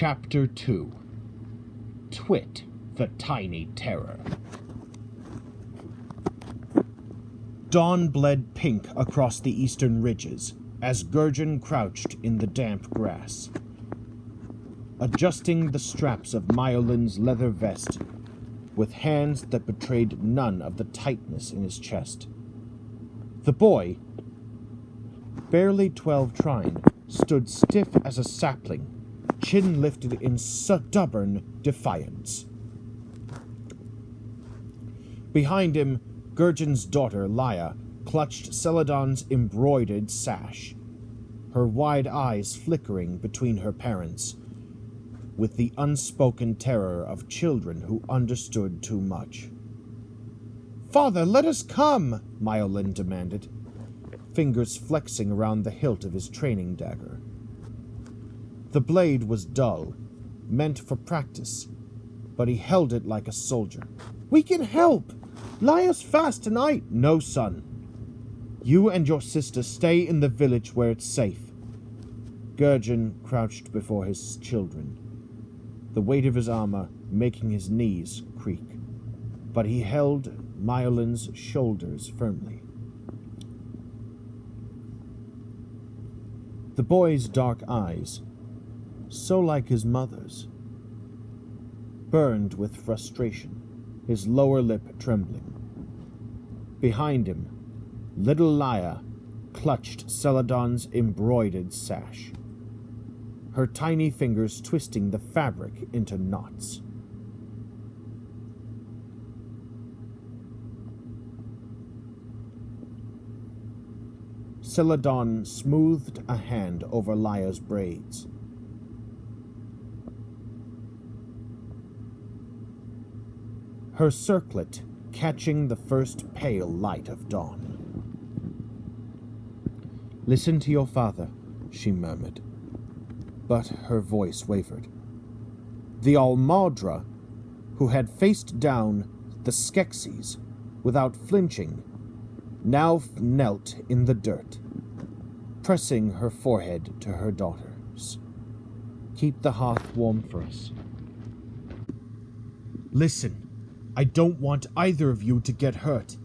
Chapter 2. Twit, the Tiny Terror. Dawn bled pink across the eastern ridges as Gurgen crouched in the damp grass, adjusting the straps of Myolin's leather vest with hands that betrayed none of the tightness in his chest. The boy, barely 12 trying, stood stiff as a sapling, chin lifted in stubborn defiance. Behind him, Gurgen's daughter, Laya, clutched Celadon's embroidered sash, her wide eyes flickering between her parents, with the unspoken terror of children who understood too much. "Father, let us come!" Myolin demanded, fingers flexing around the hilt of his training dagger. The blade was dull, meant for practice, but he held it like a soldier. "We can help! Laya's fast tonight!" "No, son. You and your sister stay in the village where it's safe." Gurgen crouched before his children, the weight of his armor making his knees creak, but he held Myolin's shoulders firmly. The boy's dark eyes, so like his mother's, burned with frustration, his lower lip trembling. Behind him, little Laya clutched Celadon's embroidered sash, her tiny fingers twisting the fabric into knots. Celadon smoothed a hand over Laya's braids. Her circlet catching the first pale light of dawn. "Listen to your father," she murmured, but her voice wavered. The Almadra, who had faced down the Skeksis without flinching, now knelt in the dirt, pressing her forehead to her daughter's. "Keep the hearth warm for us." "Listen, I don't want either of you to get hurt.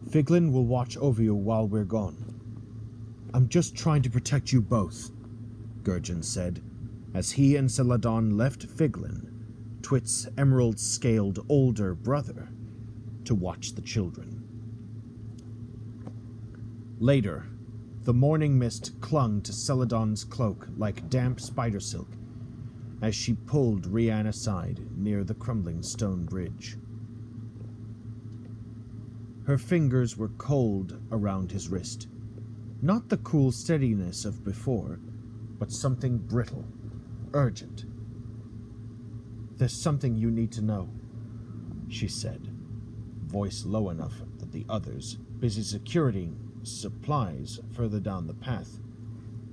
Figlin will watch over you while we're gone. I'm just trying to protect you both," Gurgen said, as he and Celadon left Figlin, Twit's emerald-scaled older brother, to watch the children. Later, the morning mist clung to Celadon's cloak like damp spider silk as she pulled Rian aside near the crumbling stone bridge. Her fingers were cold around his wrist, not the cool steadiness of before, but something brittle, urgent. "There's something you need to know," she said, voice low enough that the others, busy securing supplies further down the path,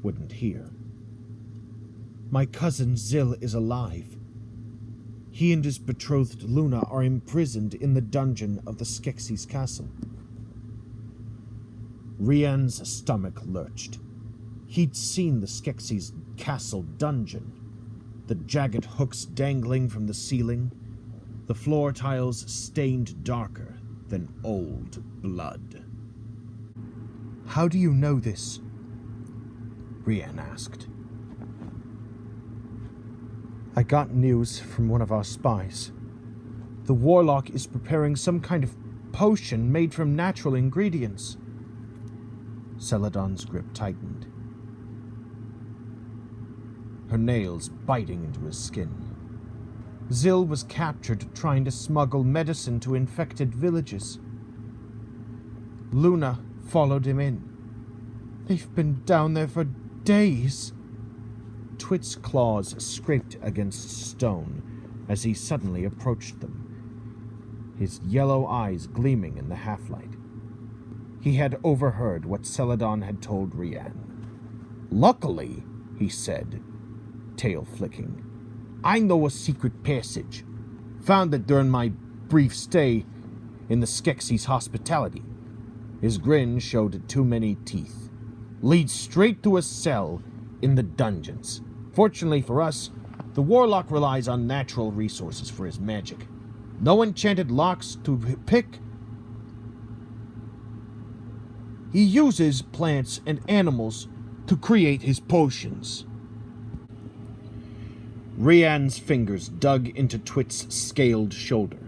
wouldn't hear. "My cousin Zil is alive. He and his betrothed Luna are imprisoned in the dungeon of the Skeksis castle." Rian's stomach lurched. He'd seen the Skeksis castle dungeon, the jagged hooks dangling from the ceiling, the floor tiles stained darker than old blood. "How do you know this?" Rian asked. "I got news from one of our spies. The warlock is preparing some kind of potion made from natural ingredients." Celadon's grip tightened, her nails biting into his skin. Zil was captured trying to smuggle medicine to infected villages. Luna followed him in. "They've been down there for days." Twit's claws scraped against stone as he suddenly approached them, his yellow eyes gleaming in the half-light. He had overheard what Celadon had told Rian. "Luckily," he said, tail flicking, "I know a secret passage. Found it during my brief stay in the Skeksis' hospitality." His grin showed too many teeth. "Leads straight to a cell in the dungeons. Fortunately for us, The warlock relies on natural resources for his magic. No enchanted locks to pick. He uses plants and animals to create his potions. Rian's fingers dug into Twit's scaled shoulder,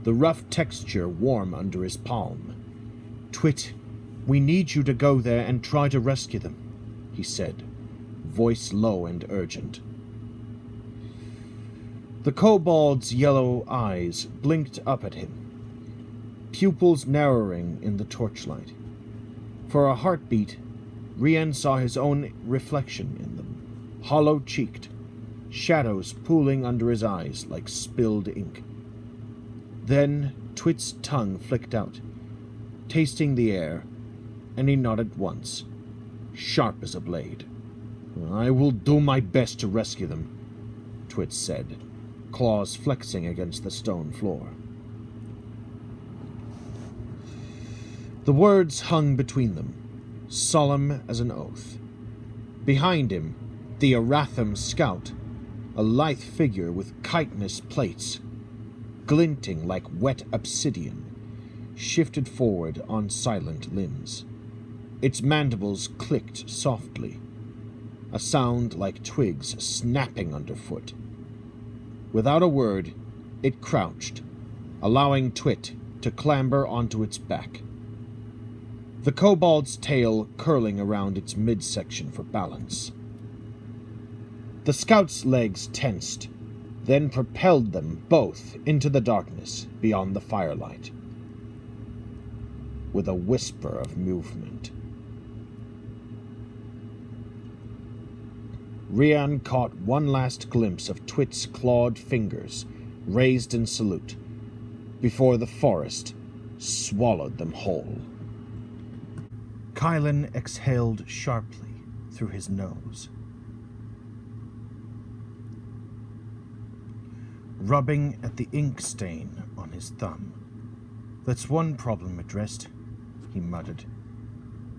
the rough texture warm under his palm. "Twit, we need you to go there and try to rescue them," he said, voice low and urgent. The kobold's yellow eyes blinked up at him, pupils narrowing in the torchlight. For a heartbeat, Rian saw his own reflection in them, hollow-cheeked, shadows pooling under his eyes like spilled ink. Then Twit's tongue flicked out, tasting the air, and he nodded once, sharp as a blade. "I will do my best to rescue them," Twit said, claws flexing against the stone floor. The words hung between them, solemn as an oath. Behind him, the Aratham scout, a lithe figure with chitinous plates, glinting like wet obsidian, shifted forward on silent limbs. Its mandibles clicked softly, a sound like twigs snapping underfoot. Without a word, it crouched, allowing Twit to clamber onto its back, the kobold's tail curling around its midsection for balance. The scout's legs tensed, then propelled them both into the darkness beyond the firelight. With a whisper of movement, Rian caught one last glimpse of Twit's clawed fingers raised in salute, before the forest swallowed them whole. Kylan exhaled sharply through his nose, rubbing at the ink stain on his thumb. "That's one problem addressed," he muttered.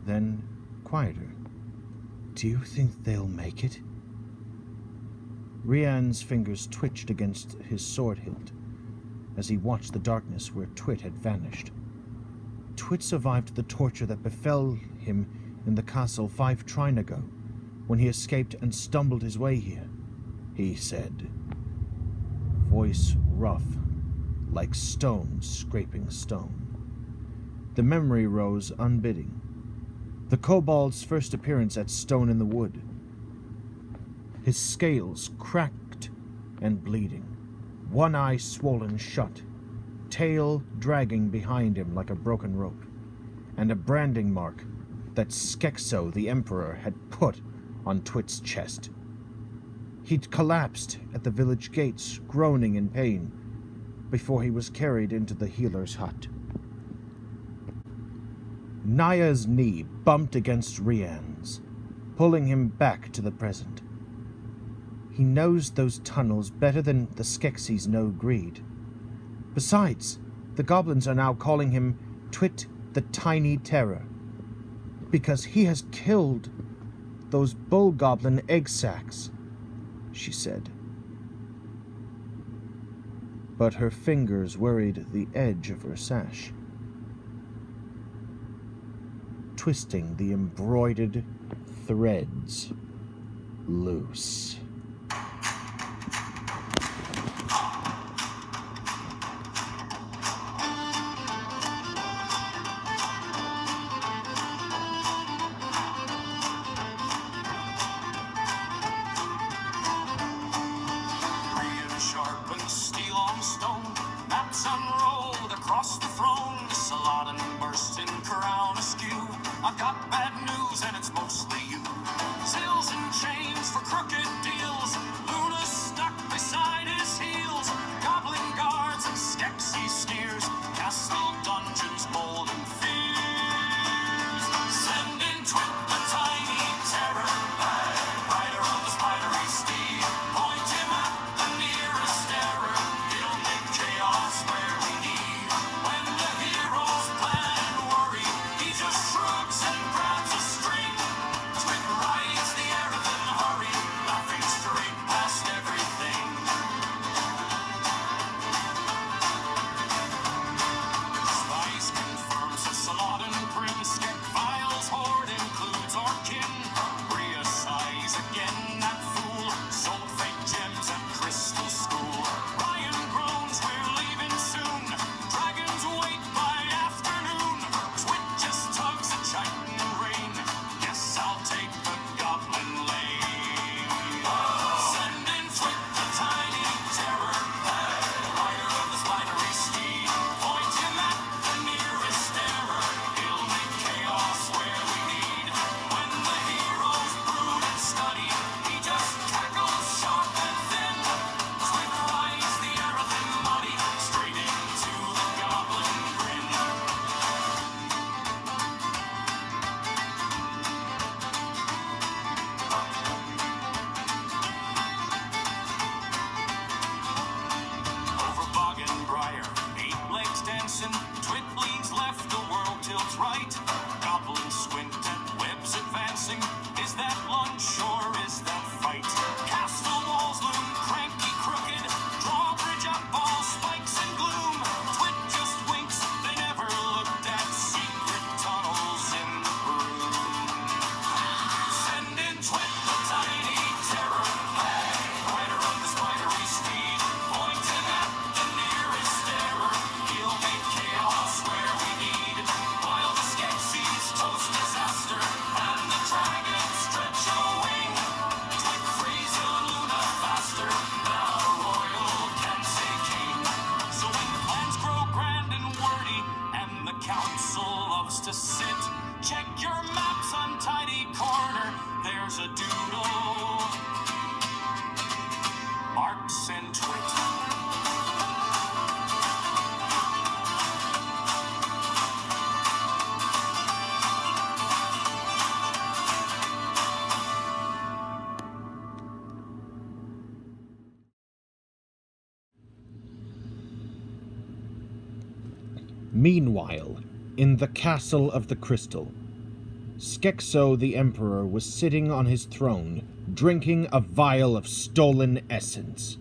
Then, quieter, "Do you think they'll make it?" Rian's fingers twitched against his sword hilt as he watched the darkness where Twit had vanished. Twit survived the torture that befell him in the castle 5 trine ago, when he escaped and stumbled his way here, he said, voice rough, like stone scraping stone. The memory rose unbidding. The kobold's first appearance at Stone in the Wood. His scales cracked and bleeding, one eye swollen shut, tail dragging behind him like a broken rope, and a branding mark that Skekso the Emperor had put on Twit's chest. He'd collapsed at the village gates, groaning in pain, before he was carried into the healer's hut. Naya's knee bumped against Rian's, pulling him back to the present. He knows those tunnels better than the Skeksis know Greed. Besides, the goblins are now calling him Twit the Tiny Terror, because he has killed those bull goblin egg sacs, she said. But her fingers worried the edge of her sash, twisting the embroidered threads loose. I've got bad news and it's mostly you. Seals and chains for crooked deals. Meanwhile, in the Castle of the Crystal, Skekso the Emperor was sitting on his throne, drinking a vial of stolen essence.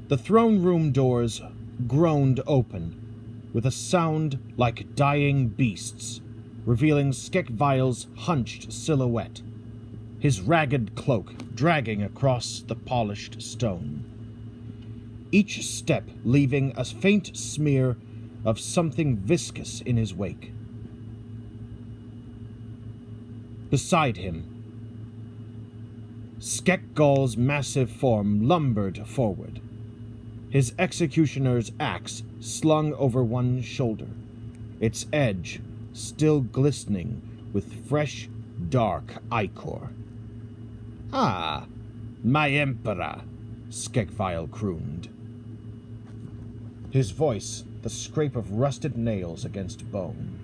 The throne room doors groaned open, with a sound like dying beasts, revealing Skekvile's hunched silhouette, his ragged cloak dragging across the polished stone. Each step leaving a faint smear of something viscous in his wake. Beside him, Skekgal's massive form lumbered forward, his executioner's axe slung over one shoulder, its edge still glistening with fresh, dark ichor. "Ah, my emperor," Skekvile crooned, his voice the scrape of rusted nails against bone.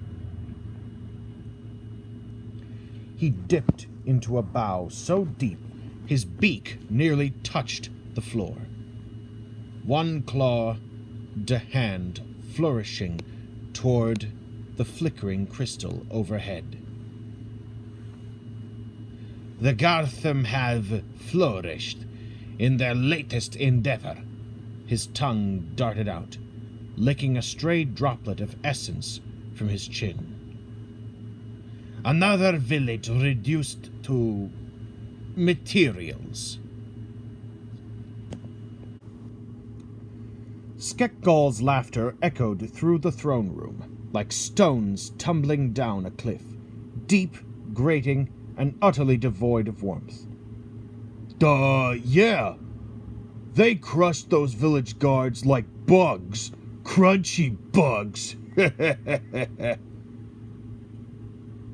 He dipped into a bow so deep his beak nearly touched the floor. One clawed hand flourishing toward the flickering crystal overhead. "The Gartham have flourished in their latest endeavor," his tongue darted out, licking a stray droplet of essence from his chin. "Another village reduced to materials." Skekgal's laughter echoed through the throne room, like stones tumbling down a cliff, deep, grating, and utterly devoid of warmth. Yeah. They crushed those village guards like bugs. Crunchy bugs."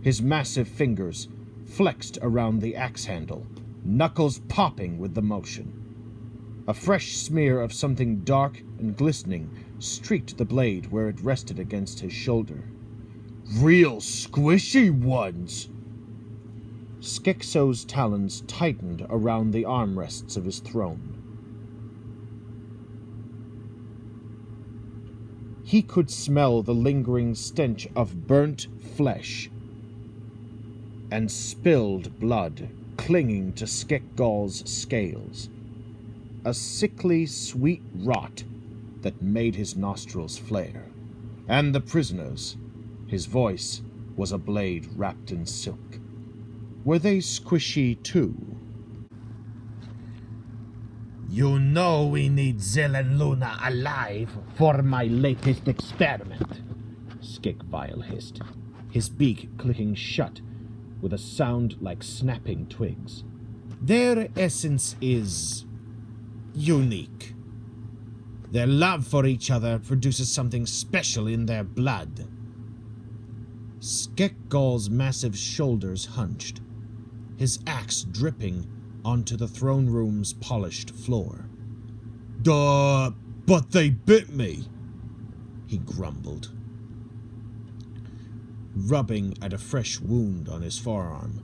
His massive fingers flexed around the axe handle, knuckles popping with the motion. A fresh smear of something dark and glistening streaked the blade where it rested against his shoulder. "Real squishy ones." Skekso's talons tightened around the armrests of his throne. He could smell the lingering stench of burnt flesh and spilled blood clinging to Skekgal's scales, a sickly sweet rot that made his nostrils flare. And the prisoners, his voice was a blade wrapped in silk. Were they squishy too? "You know we need Zelen Luna alive for my latest experiment," Skekvile hissed, his beak clicking shut with a sound like snapping twigs. "Their essence is unique. Their love for each other produces something special in their blood." Skekgal's massive shoulders hunched, his axe dripping onto the throne room's polished floor. But they bit me," he grumbled, rubbing at a fresh wound on his forearm,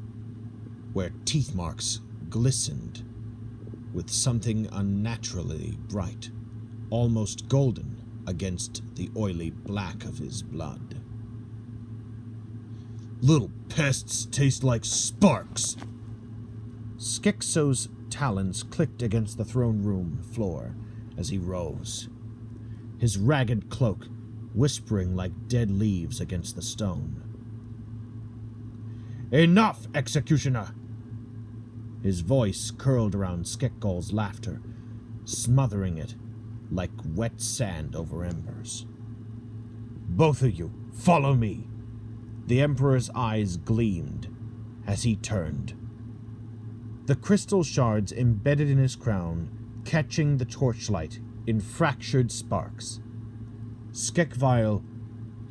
where teeth marks glistened with something unnaturally bright, almost golden against the oily black of his blood. "Little pests taste like sparks." Skekso's talons clicked against the throne room floor as he rose, his ragged cloak whispering like dead leaves against the stone. "Enough, executioner!" His voice curled around Skekgal's laughter, smothering it like wet sand over embers. "Both of you, follow me!" The Emperor's eyes gleamed as he turned, the crystal shards embedded in his crown catching the torchlight in fractured sparks. "Skekvile,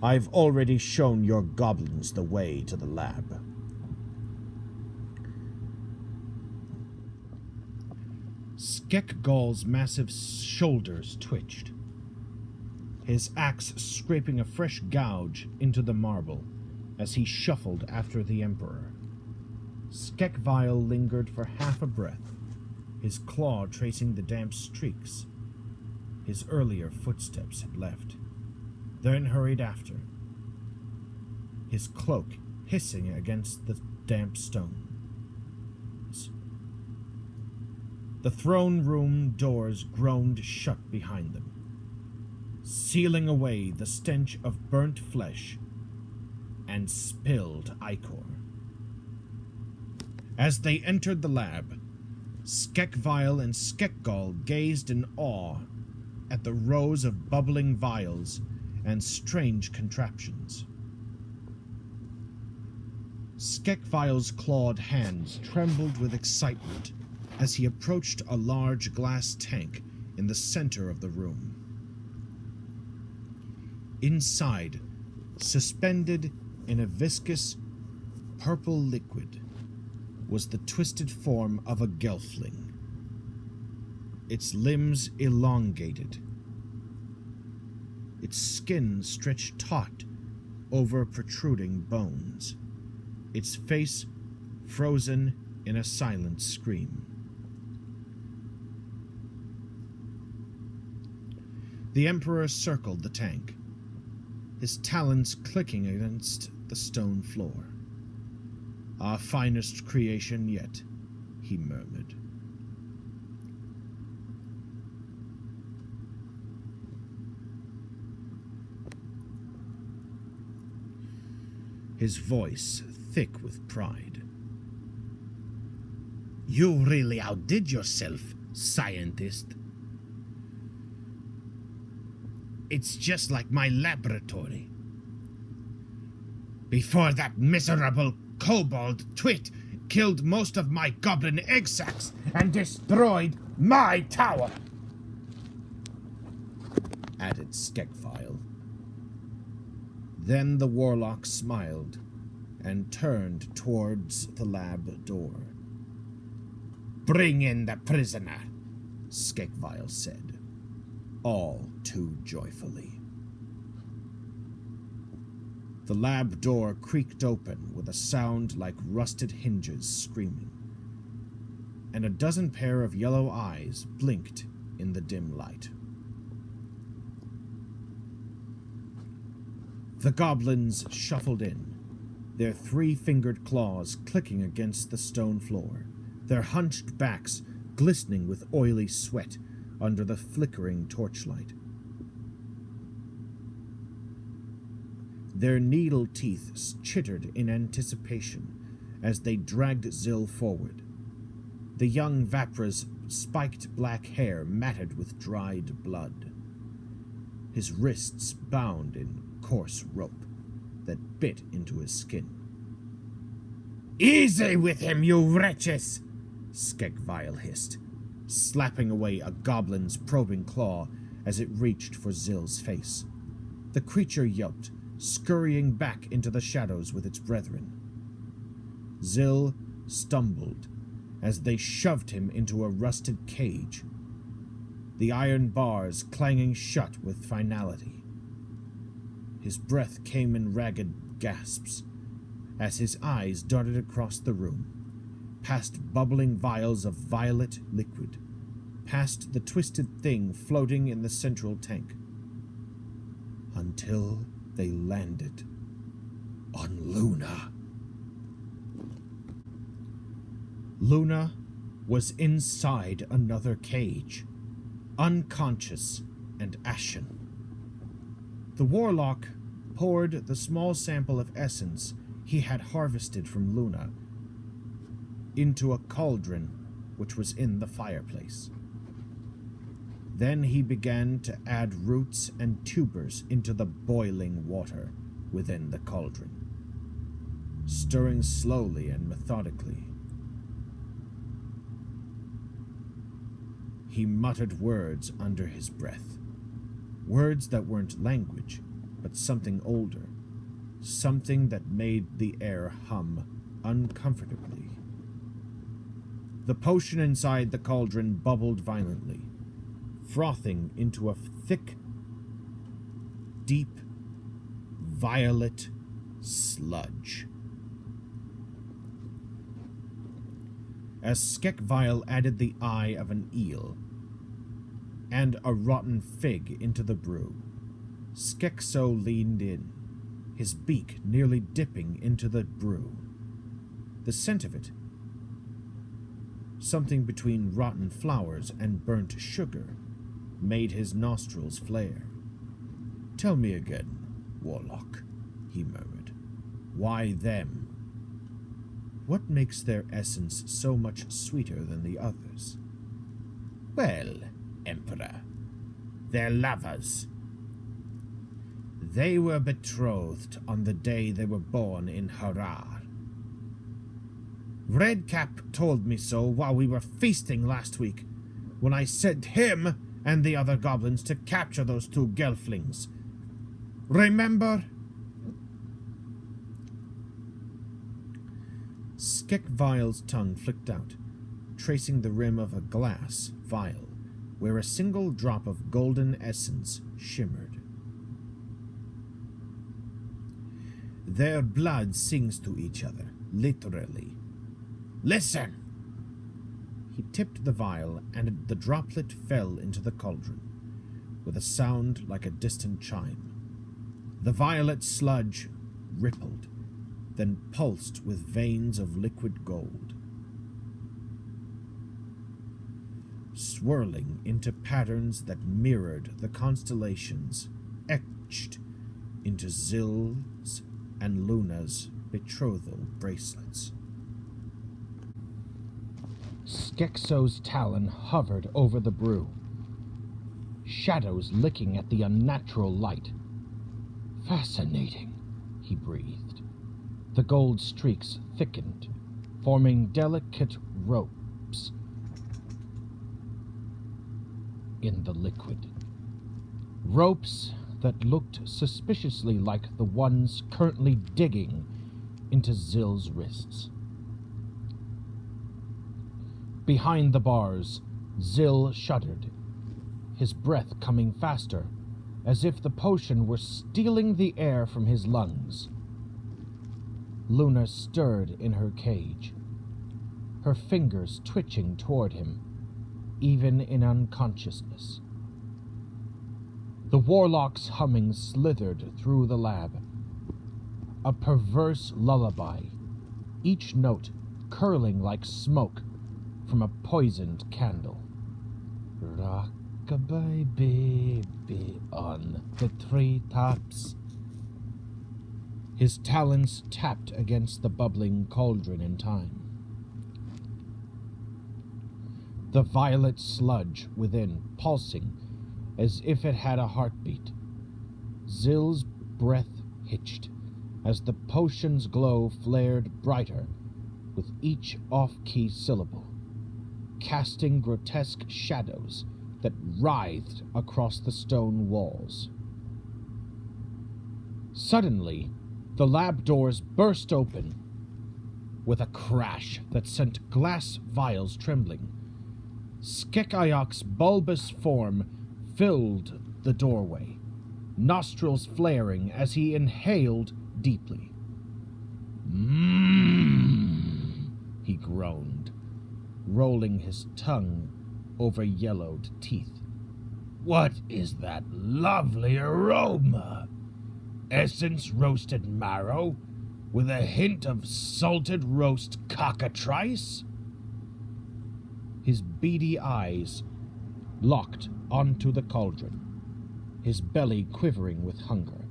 I've already shown your goblins the way to the lab." Skekgal's massive shoulders twitched, his axe scraping a fresh gouge into the marble as he shuffled after the Emperor. Skekvile lingered for half a breath, his claw tracing the damp streaks his earlier footsteps had left. then hurried after, his cloak hissing against the damp stones. The throne room doors groaned shut behind them, sealing away the stench of burnt flesh and spilled ichor. As they entered the lab, Skekvile and Skekgol gazed in awe at the rows of bubbling vials and strange contraptions. Skekvile's clawed hands trembled with excitement as he approached a large glass tank in the center of the room. Inside, suspended in a viscous, purple liquid, was the twisted form of a gelfling, its limbs elongated, its skin stretched taut over protruding bones, its face frozen in a silent scream. The Emperor circled the tank, his talons clicking against the stone floor. "Our finest creation yet," he murmured. His voice thick with pride. "You really outdid yourself, scientist. It's just like my laboratory. Before that miserable kobold Twit killed most of my goblin egg sacs and destroyed my tower," added Skekvile. Then the warlock smiled and turned towards the lab door. "Bring in the prisoner," Skekvile said, all too joyfully. The lab door creaked open with a sound like rusted hinges screaming, and a dozen pair of yellow eyes blinked in the dim light. The goblins shuffled in, their three-fingered claws clicking against the stone floor, their hunched backs glistening with oily sweat under the flickering torchlight. Their needle teeth chittered in anticipation as they dragged Zill forward, the young Vapra's spiked black hair matted with dried blood, his wrists bound in coarse rope that bit into his skin. "Easy with him, you wretches!" Skekvile hissed, slapping away a goblin's probing claw as it reached for Zill's face. The creature yelped, scurrying back into the shadows with its brethren. Zill stumbled as they shoved him into a rusted cage, the iron bars clanging shut with finality. His breath came in ragged gasps as his eyes darted across the room, past bubbling vials of violet liquid, past the twisted thing floating in the central tank, until they landed on Luna. Luna was inside another cage, unconscious and ashen. The warlock poured the small sample of essence he had harvested from Luna into a cauldron which was in the fireplace. Then he began to add roots and tubers into the boiling water within the cauldron, stirring slowly and methodically. He muttered words under his breath, words that weren't language, but something older, something that made the air hum uncomfortably. The potion inside the cauldron bubbled violently, frothing into a thick, deep, violet sludge. As Skekvile added the eye of an eel and a rotten fig into the brew, Skekso leaned in, his beak nearly dipping into the brew. The scent of it, something between rotten flowers and burnt sugar, made his nostrils flare. "Tell me again, Warlock," he murmured. "Why them? What makes their essence so much sweeter than the others?" "Well, Emperor, they're lovers. They were betrothed on the day they were born in Harar. Redcap told me so while we were feasting last week, when I sent him and the other goblins to capture those two gelflings. Remember?" Skekvile's tongue flicked out, tracing the rim of a glass vial, where a single drop of golden essence shimmered. "Their blood sings to each other, literally. Listen!" He tipped the vial, and the droplet fell into the cauldron, with a sound like a distant chime. The violet sludge rippled, then pulsed with veins of liquid gold, swirling into patterns that mirrored the constellations etched into Zill's and Luna's betrothal bracelets. Skekso's talon hovered over the brew, shadows licking at the unnatural light. "Fascinating," he breathed. The gold streaks thickened, forming delicate ropes in the liquid. Ropes that looked suspiciously like the ones currently digging into Zill's wrists. Behind the bars, Zill shuddered, his breath coming faster, as if the potion were stealing the air from his lungs. Luna stirred in her cage, her fingers twitching toward him, even in unconsciousness. The Warlock's humming slithered through the lab, a perverse lullaby, each note curling like smoke from a poisoned candle. "Rock-a-bye baby on the treetops." His talons tapped against the bubbling cauldron in time. The violet sludge within pulsing as if it had a heartbeat. Zill's breath hitched as the potion's glow flared brighter with each off-key syllable, casting grotesque shadows that writhed across the stone walls. Suddenly, the lab doors burst open with a crash that sent glass vials trembling. Skekayok's bulbous form filled the doorway, nostrils flaring as he inhaled deeply. He groaned, rolling his tongue over yellowed teeth. "What is that lovely aroma? Essence roasted marrow with a hint of salted roast cockatrice?" His beady eyes locked onto the cauldron, his belly quivering with hunger.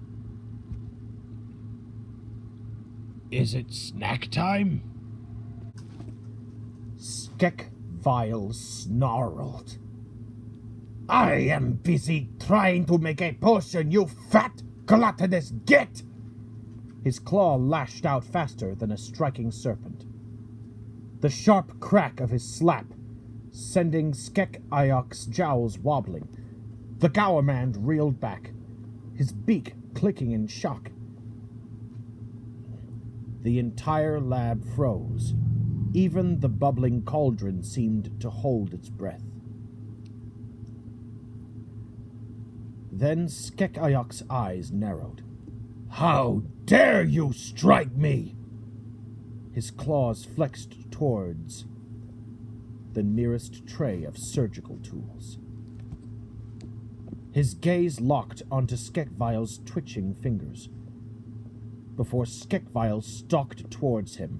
"Is it snack time?" Skekvile snarled. "I am busy trying to make a potion, you fat, gluttonous git!" His claw lashed out faster than a striking serpent. The sharp crack of his slap sending Skekayok's jowls wobbling. The Gourmand reeled back, his beak clicking in shock. The entire lab froze. Even the bubbling cauldron seemed to hold its breath. Then Skekayok's eyes narrowed. "How dare you strike me!" His claws flexed towards the nearest tray of surgical tools. His gaze locked onto Skekvile's twitching fingers, before Skekvile stalked towards him,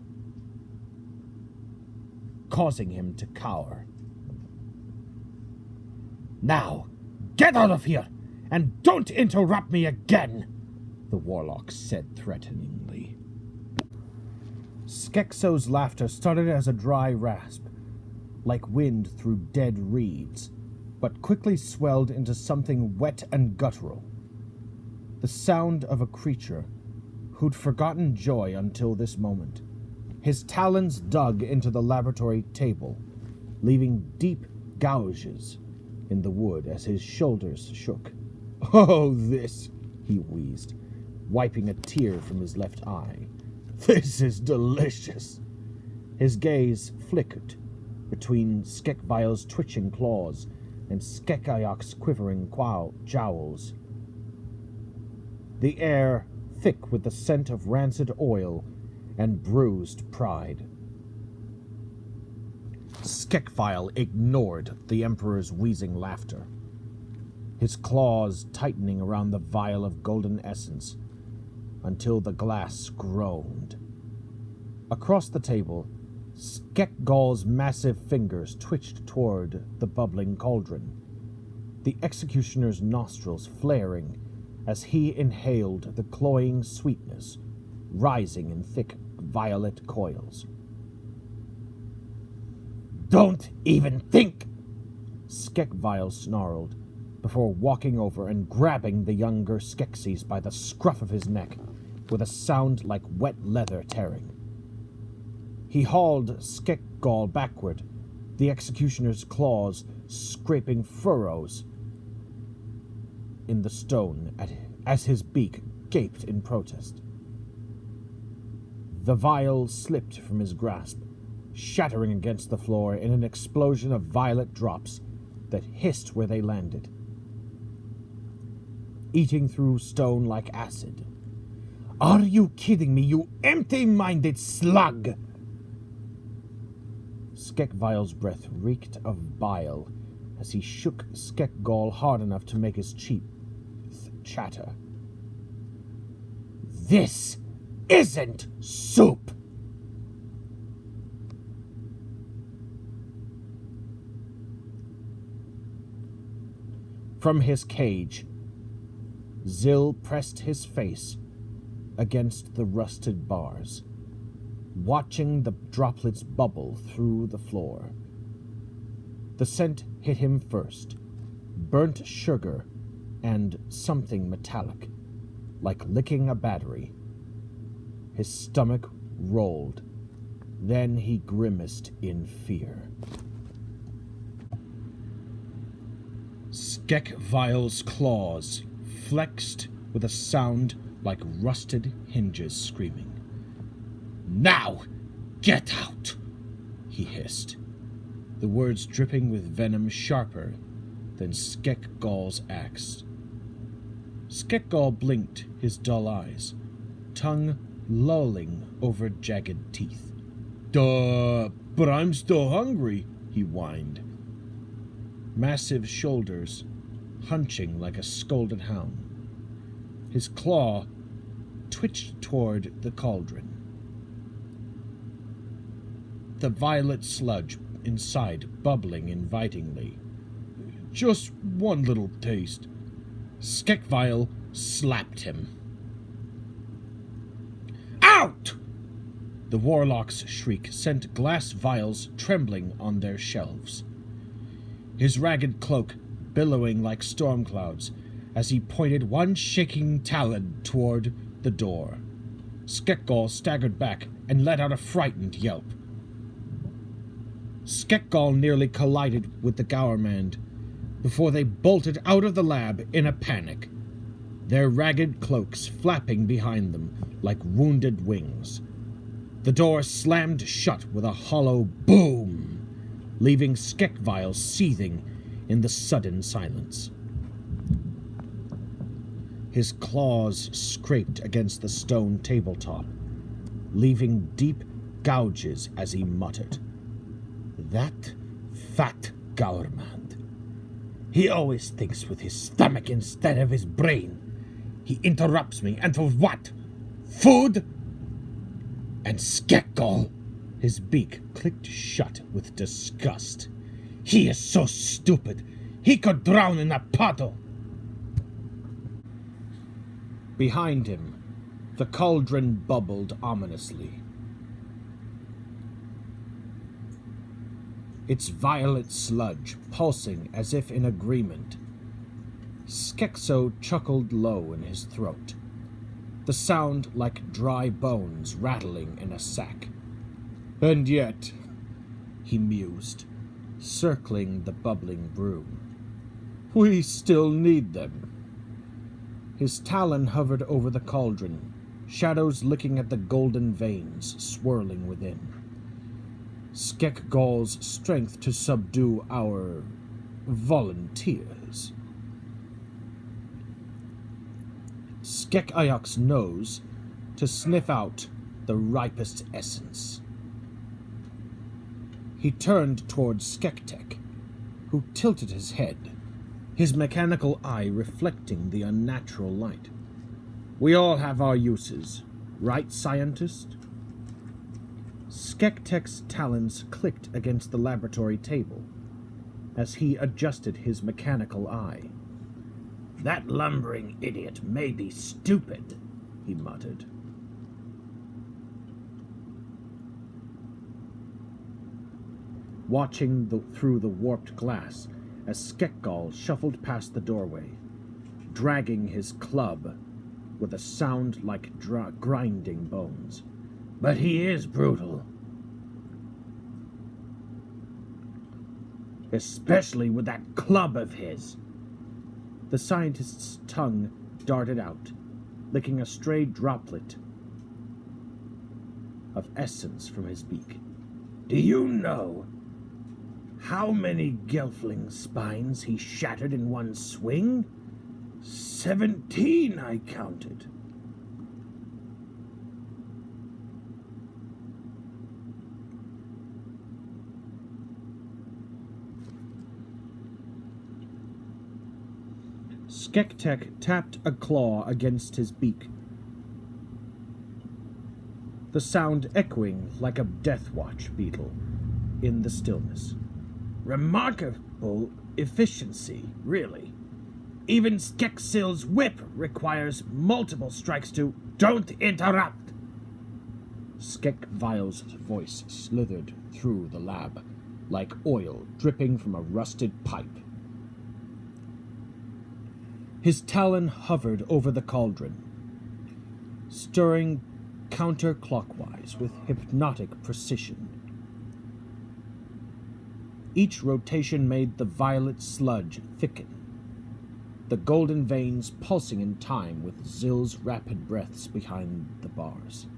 causing him to cower. "Now, get out of here, and don't interrupt me again," the warlock said threateningly. Skekso's laughter started as a dry rasp, like wind through dead reeds, but quickly swelled into something wet and guttural. The sound of a creature who'd forgotten joy until this moment. His talons dug into the laboratory table, leaving deep gouges in the wood as his shoulders shook. "Oh, this," he wheezed, wiping a tear from his left eye. "This is delicious." His gaze flickered between Skekvile's twitching claws and Skekayak's quivering jowls. The air thick with the scent of rancid oil and bruised pride. Skekvile ignored the Emperor's wheezing laughter, his claws tightening around the vial of golden essence until the glass groaned. Across the table, Skekgal's massive fingers twitched toward the bubbling cauldron, the executioner's nostrils flaring as he inhaled the cloying sweetness rising in thick violet coils. "Don't even think!" Skekvile snarled, before walking over and grabbing the younger Skeksis by the scruff of his neck with a sound like wet leather tearing. He hauled Skekgal backward, the executioner's claws scraping furrows in the stone as his beak gaped in protest. The vial slipped from his grasp, shattering against the floor in an explosion of violet drops that hissed where they landed, eating through stone like acid. "Are you kidding me, you empty-minded slug?" Skekvile's breath reeked of bile as he shook Skekgal hard enough to make his teeth chatter. "This isn't soup!" From his cage, Zil pressed his face against the rusted bars, watching the droplets bubble through the floor. The scent hit him first, burnt sugar and something metallic, like licking a battery. His stomach rolled. Then he grimaced in fear. Skekvile's claws flexed with a sound like rusted hinges screaming. "Now, get out!" he hissed, the words dripping with venom sharper than Skekgal's axe. Skekgal blinked his dull eyes, tongue lolling over jagged teeth. "Duh, but I'm still hungry," he whined, massive shoulders hunching like a scolded hound. His claw twitched toward the cauldron, the violet sludge inside bubbling invitingly. "Just one little taste." Skekvile slapped him. "Out!" The warlock's shriek sent glass vials trembling on their shelves, his ragged cloak billowing like storm clouds as he pointed one shaking talon toward the door. Skekgal staggered back and let out a frightened yelp. Skekgal nearly collided with the Gourmand before they bolted out of the lab in a panic, their ragged cloaks flapping behind them like wounded wings. The door slammed shut with a hollow boom, leaving Skekvile seething in the sudden silence. His claws scraped against the stone tabletop, leaving deep gouges as he muttered. That fat Gourmand. He always thinks with his stomach instead of his brain. He interrupts me, and for what? Food? And Skekgol! His beak clicked shut with disgust. He is so stupid. He could drown in a puddle. Behind him, the cauldron bubbled ominously. Its violet sludge pulsing as if in agreement. Skekso chuckled low in his throat, the sound like dry bones rattling in a sack. And yet, he mused, circling the bubbling broom, we still need them. His talon hovered over the cauldron, shadows licking at the golden veins swirling within. Skekgol's strength to subdue our volunteers. Skekayak's nose to sniff out the ripest essence. He turned towards Skektek, who tilted his head, his mechanical eye reflecting the unnatural light. We all have our uses, right, scientist? Skektek's talons clicked against the laboratory table as he adjusted his mechanical eye. That lumbering idiot may be stupid, he muttered. Watching through the warped glass as Skekgol shuffled past the doorway, dragging his club with a sound like grinding bones. But he is brutal. Especially with that club of his. The scientist's tongue darted out, licking a stray droplet of essence from his beak. Do you know how many Gelfling spines he shattered in one swing? 17, I counted. Skektek tapped a claw against his beak, the sound echoing like a death watch beetle in the stillness. Remarkable efficiency, really. Even Skeksil's whip requires multiple strikes to... Don't interrupt! Skekvile's voice slithered through the lab, like oil dripping from a rusted pipe. His talon hovered over the cauldron, stirring counterclockwise with hypnotic precision. Each rotation made the violet sludge thicken, the golden veins pulsing in time with Zill's rapid breaths behind the bars.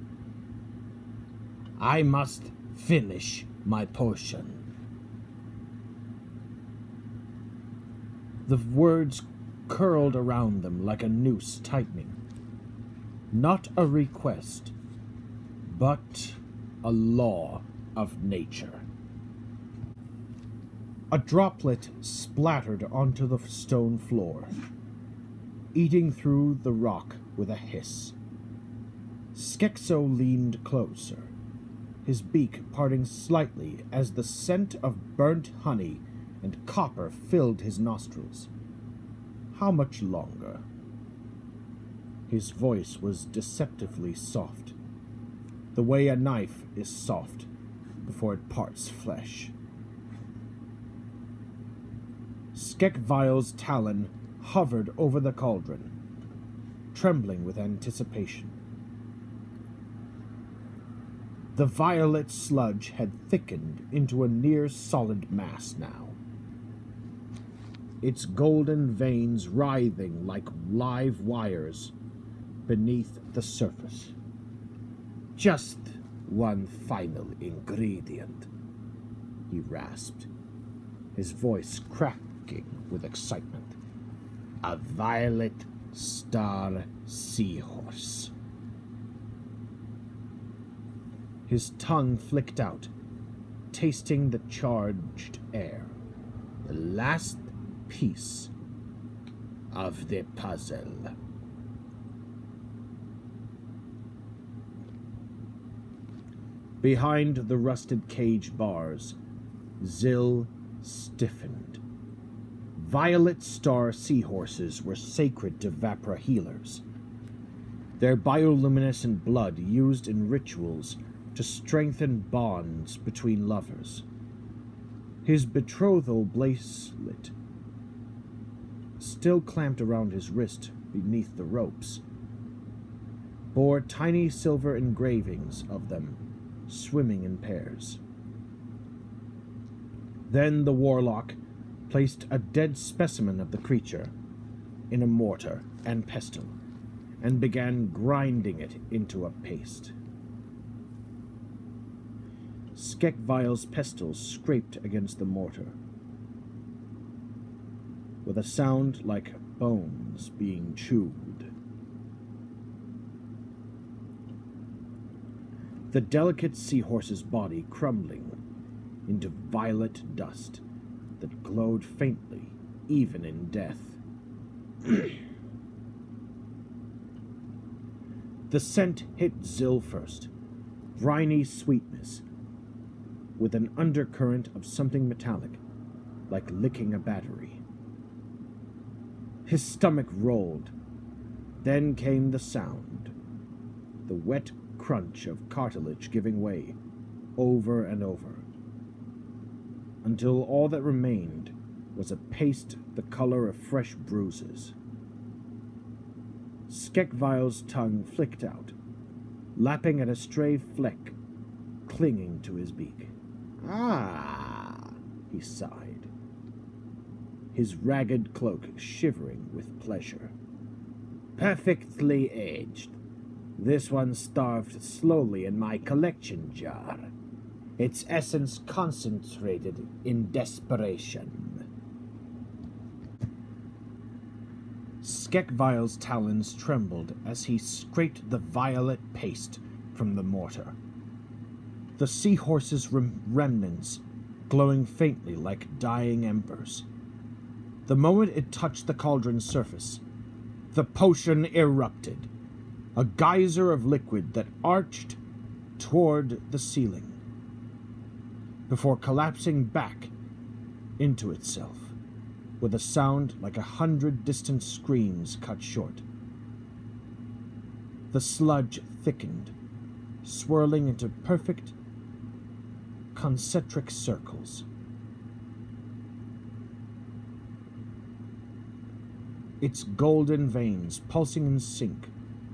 I must finish my potion. The words curled around them like a noose tightening. Not a request, but a law of nature. A droplet splattered onto the stone floor, eating through the rock with a hiss. Skekso leaned closer, his beak parting slightly as the scent of burnt honey and copper filled his nostrils. How much longer? His voice was deceptively soft, the way a knife is soft before it parts flesh. Skekvile's talon hovered over the cauldron, trembling with anticipation. The violet sludge had thickened into a near-solid mass now, its golden veins writhing like live wires beneath the surface. Just one final ingredient, he rasped, his voice cracking with excitement. A violet star seahorse. His tongue flicked out, tasting the charged air. The last piece of the puzzle. Behind the rusted cage bars, Zill stiffened. Violet Star seahorses were sacred to Vapra healers. Their bioluminescent blood used in rituals to strengthen bonds between lovers. His betrothal bracelet, still clamped around his wrist beneath the ropes, bore tiny silver engravings of them swimming in pairs. Then the warlock placed a dead specimen of the creature in a mortar and pestle and began grinding it into a paste. Skekvile's pestles scraped against the mortar with a sound like bones being chewed. The delicate seahorse's body crumbling into violet dust that glowed faintly even in death. The scent hit Zill first, briny sweetness, with an undercurrent of something metallic, like licking a battery. His stomach rolled. Then came the sound, the wet crunch of cartilage giving way, over and over, until all that remained was a paste the color of fresh bruises. Skekvile's tongue flicked out, lapping at a stray fleck clinging to his beak. Ah, he sighed, his ragged cloak shivering with pleasure. Perfectly aged. This one starved slowly in my collection jar, its essence concentrated in desperation. Skekvile's talons trembled as he scraped the violet paste from the mortar. The seahorse's remnants glowing faintly like dying embers. The moment it touched the cauldron's surface, the potion erupted, a geyser of liquid that arched toward the ceiling, before collapsing back into itself, with a sound like 100 distant screams cut short. The sludge thickened, swirling into perfect concentric circles. Its golden veins pulsing in sync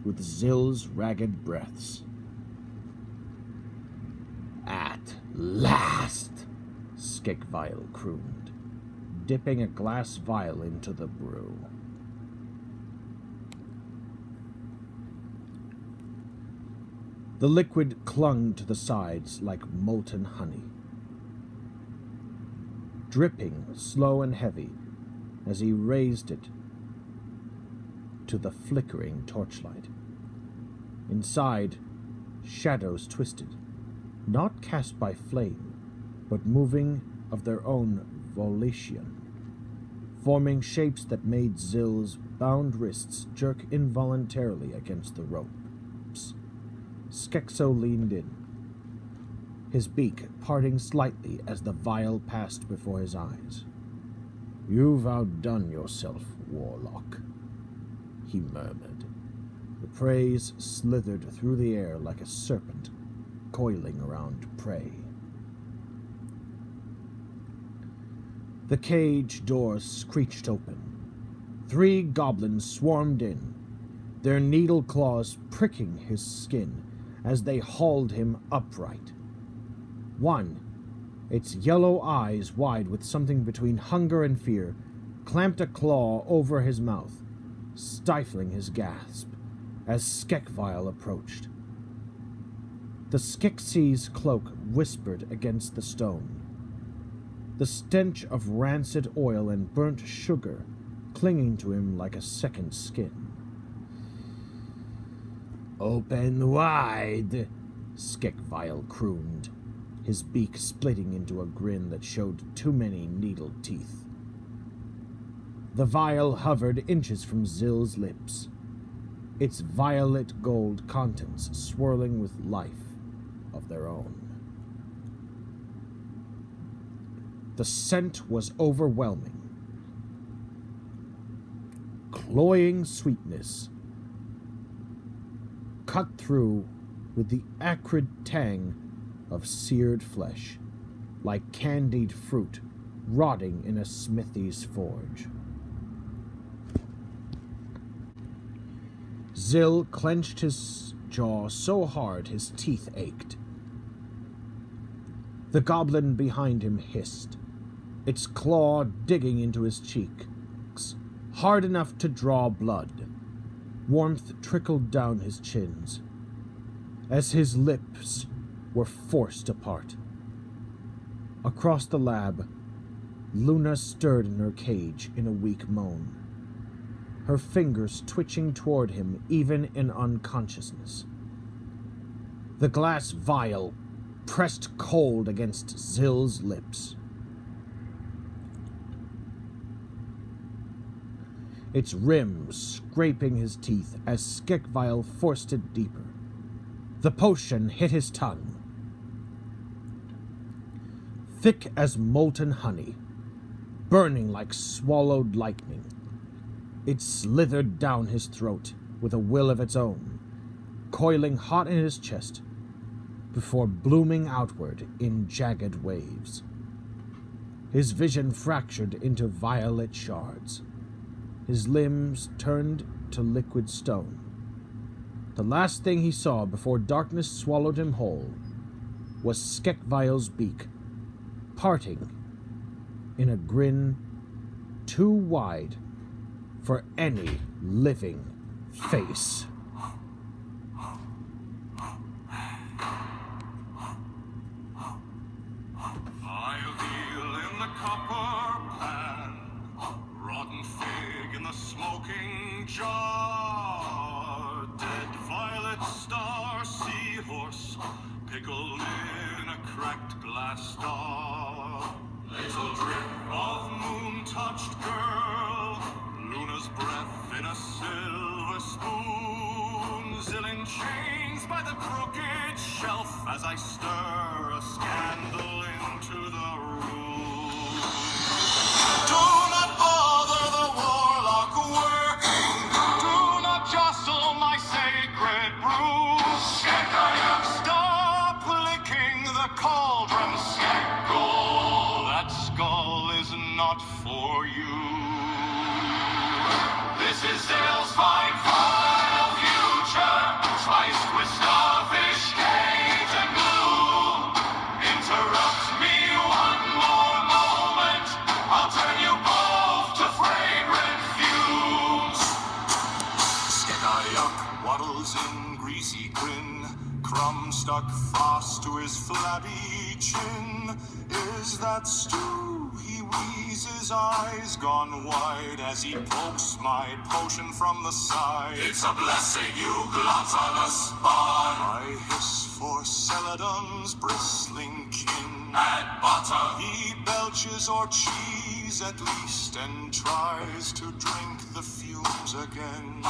with Zill's ragged breaths. At last, Skekvile crooned, dipping a glass vial into the brew. The liquid clung to the sides like molten honey, dripping slow and heavy as he raised it to the flickering torchlight. Inside, shadows twisted, not cast by flame, but moving of their own volition, forming shapes that made Zill's bound wrists jerk involuntarily against the ropes. Skekso leaned in, his beak parting slightly as the vial passed before his eyes. "You've outdone yourself, warlock," he murmured. The praise slithered through the air like a serpent coiling around prey. The cage doors screeched open. 3 goblins swarmed in, their needle claws pricking his skin as they hauled him upright. One, its yellow eyes wide with something between hunger and fear, clamped a claw over his mouth, stifling his gasp as Skekvile approached. The Skeksi's cloak whispered against the stone, the stench of rancid oil and burnt sugar clinging to him like a second skin. "Open wide," Skekvile crooned, his beak splitting into a grin that showed too many needle teeth. The vial hovered inches from Zill's lips, its violet gold contents swirling with life of their own. The scent was overwhelming. Cloying sweetness cut through with the acrid tang of seared flesh, like candied fruit rotting in a smithy's forge. Zill clenched his jaw so hard his teeth ached. The goblin behind him hissed, its claw digging into his cheeks, hard enough to draw blood. Warmth trickled down his chins as his lips were forced apart. Across the lab, Luna stirred in her cage in a weak moan, her fingers twitching toward him even in unconsciousness. The glass vial pressed cold against Zill's lips. Its rim scraping his teeth as Skekvile forced it deeper. The potion hit his tongue. Thick as molten honey, burning like swallowed lightning, it slithered down his throat with a will of its own, coiling hot in his chest before blooming outward in jagged waves. His vision fractured into violet shards. His limbs turned to liquid stone. The last thing he saw before darkness swallowed him whole was Skekvile's beak, parting in a grin too wide for any living face. I'll deal in the copper pan, rotten fig in the smoking jar, dead violet star seahorse, pickled in a cracked glass star, little drip of moon-touched girl, Luna's breath in a silver spoon, Zill chains by the crooked shelf as I stir a scandal into the room. Do not bother the warlock working, do not jostle my sacred brew. Stop licking the cauldron, Skekgol. That skull is not for you. This is Zill's fine final future, spiced with starfish, cage, and glue. Interrupt me one more moment, I'll turn you both to fragrant fumes. Skekayuk waddles in greasy grin, crumb stuck fast to his flabby chin. Is that stew? He wheezes, eyes gone wide as he pokes my potion from the side. It's a blessing you glance on us on. I hiss for Celadon's bristling kin. Add butter. He belches or cheese at least and tries to drink the fumes again.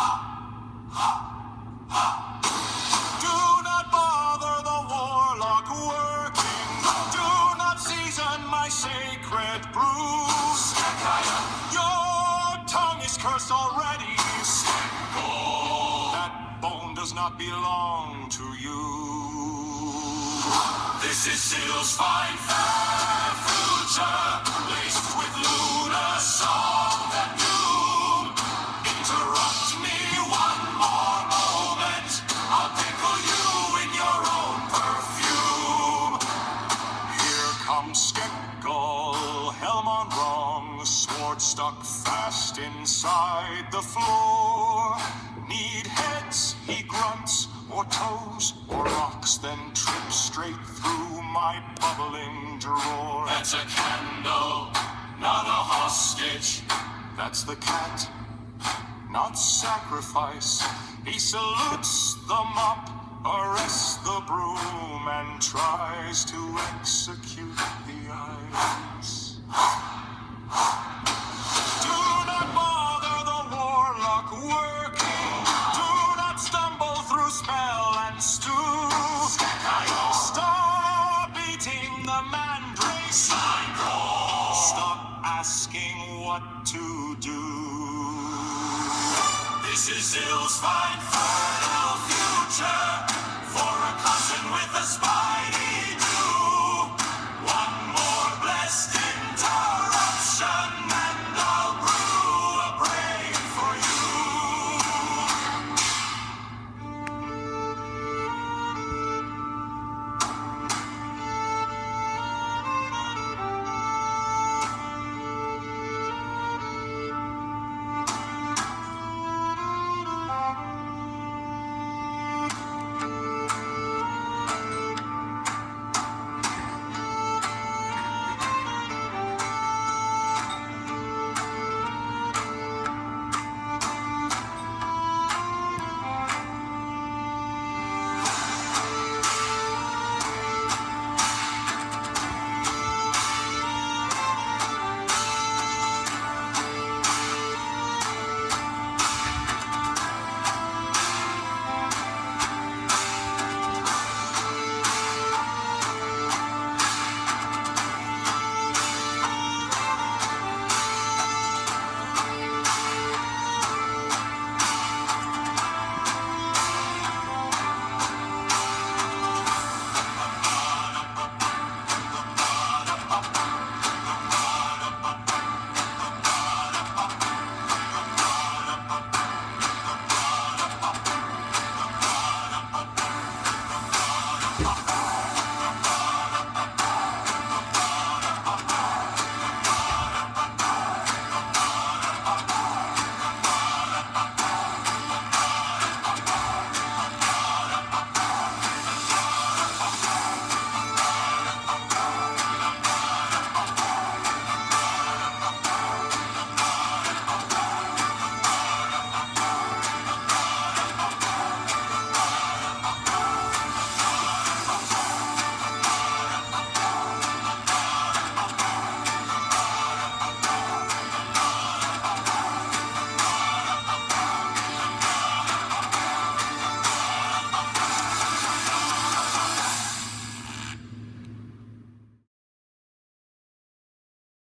Do not bother the warlock working. Do not season my sacred brew. Your tongue is cursed already. That bone does not belong to you. This is Zill's fine fair future, laced with Luna's song at noon. Interrupt me one more moment, I'll pickle you in your own perfume. Here comes Skekgol, helm on wrong, sword stuck fast inside the floor. Need heads, he grunts, or toes, or rocks, then trips straight through my bubbling drawer. That's a candle, not a hostage. That's the cat, not sacrifice. He salutes the mop, arrests the broom, and tries to execute the ice. Do not the man brace. Stop asking what to do. This is Ill's fine, fertile future.